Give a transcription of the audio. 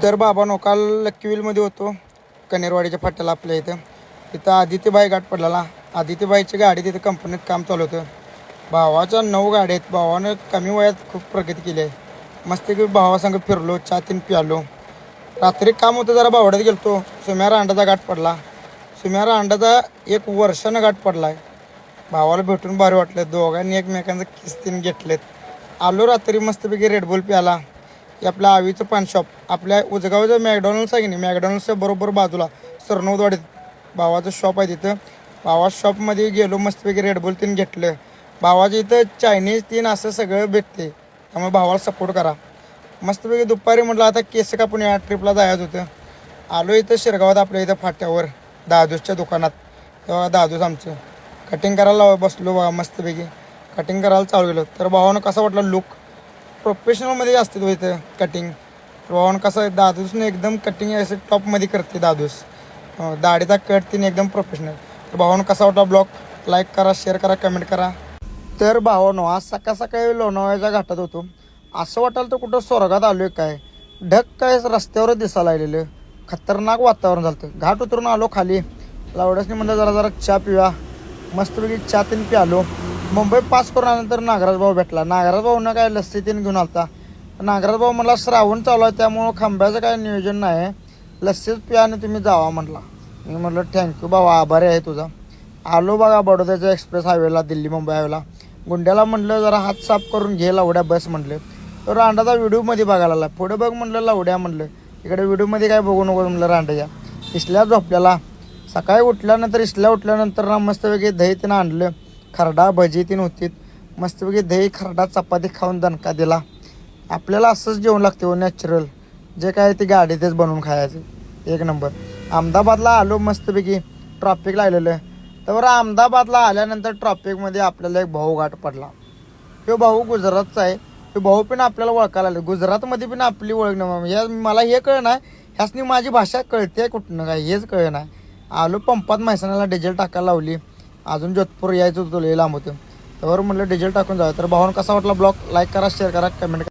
तर बाबांनो काल लक्कीविलमध्ये होतो कनेरवाडीच्या फाट्याला आपल्या इथं. तिथं आदित्यबाई गाठ पडलेला. आदित्यबाईची गाडी तिथं कंपनीत काम चालू होतं. भावाच्या 9 गाड्या आहेत. भावानं कमी वयात खूप प्रगती केली आहे. मस्तपैकी भावासंग फिरलो, चहा तीन प्यालो. रात्री काम होतं जरा बावड्यात गेलतो. सुम्या अंडाचा गाठ पडला. सुम्या अंडाचा 1 वर्षानं गाठ पडला आहे. भावाला भेटून भारी वाटलं. दोघांनी एकमेकांचं किस तीन घेतलेत. आलो रात्री मस्तपैकी रेडबुल प्याला. की आपल्या आवीचं पान शॉप आपल्या उजगावचं मॅकडॉनल्ड्स आहे की नाही, मॅकडॉनल्ड्सच्या बरोबर बाजूला सरनोदवाडीत भावाचं शॉप आहे. तिथं भावा शॉपमध्ये गेलो, मस्तपैकी रेडबुल तीन घेतलं. भावाच्या इथं चायनीज तीन असं सगळं भेटते, त्यामुळे भावाला सपोर्ट करा. मस्तपैकी दुपारी म्हटलं आता केस कापून या, ट्रिपला जायचं होतं. आलो इथं शिरगावात आपल्या इथं फाट्यावर दादूसच्या दुकानात. तेव्हा दादूस आमचं कटिंग करायला बसलो बघा. मस्तपैकी कटिंग करायला चालू केलं. तर भावानं कसा वाटला लुक, प्रोफेशनलमध्ये असते तो इथं कटिंग. भावानं कसं दादूसने एकदम कटिंग असं टॉपमध्ये करते दादूस. दाढीचा कट तिने एकदम प्रोफेशनल. तर भावानं कसा वाटला ब्लॉग लाईक करा, शेअर करा, कमेंट करा. तर भावानं आज सकाळ सकाळी लोणावळ्याच्या घाटात होतो. असं वाटायला तर कुठं स्वर्गात आलो आहे काय. ढग काय रस्त्यावरच दिसायला लागलेलं. खतरनाक वातावरण झालं होतं. घाट उतरून आलो खाली. लावड्यासनी म्हणलं जरा चहा पिऊया. मस्तपैकी चहा तीन प्यालो. मुंबई पास करून आल्यानंतर नागराज भाऊ भेटला. नागराज भाऊनं काय लस्सी तीन घेऊन आलता. नागराज भाऊ म्हणला श्रावण चालू आहे त्यामुळं खांब्याचं काय नियोजन नाही, लस्सीच प्या आणि तुम्ही जावा म्हटला. मी म्हटलं थँक्यू बाबा, आभारी आहे तुझा. आलो बघा बडोद्याच्या एक्सप्रेस हायवेला, दिल्ली मुंबई हायवेला. गुंड्याला म्हटलं जरा हात साफ करून घे लावड्या बस म्हटलं. तर रांडाचा व्हिडिओमध्ये बघायला आला. पुढे बघ म्हटलं लावड्या म्हटलं. इकडे व्हिडिओमध्ये काय बघू नको म्हटलं रांड्याच्या. इसल्या झोपल्याला. सकाळी उठल्यानंतर उठल्यानंतर ना मस्तपैकी दही तिनं आणलं. खरडा भजी तीन होती. मस्तपैकी दही खरडा चपाती खाऊन दणका दिला. आपल्याला असंच जेवण लागते हो, नॅचरल जे काय ते गाडीतच बनवून खायचं. एक नंबर. अहमदाबादला आलो मस्तपैकी, ट्रॉफिक लागलेलं. तर अहमदाबादला आल्यानंतर ट्रॉफिकमध्ये आपल्याला एक भाऊ गाठ पडला. तो भाऊ गुजरातचा आहे. तो भाऊ पण आपल्याला ओळखायला लागले. गुजरातमध्ये पण आपली ओळख नाही. मला हे कळ नाही, ह्यासनी माझी भाषा कळते कुठनं काय हेच कळ नाही. आलो पंपात म्हैसाण्याला डिझेल टाकायला लावली. अजून जोधपूर यायचं होतं, लई लांब होतं. त्यावर म्हटलं डिझेल टाकून जावं. तर भावानं कसा वाटला ब्लॉग लाईक करा, शेअर करा, कमेंट करा.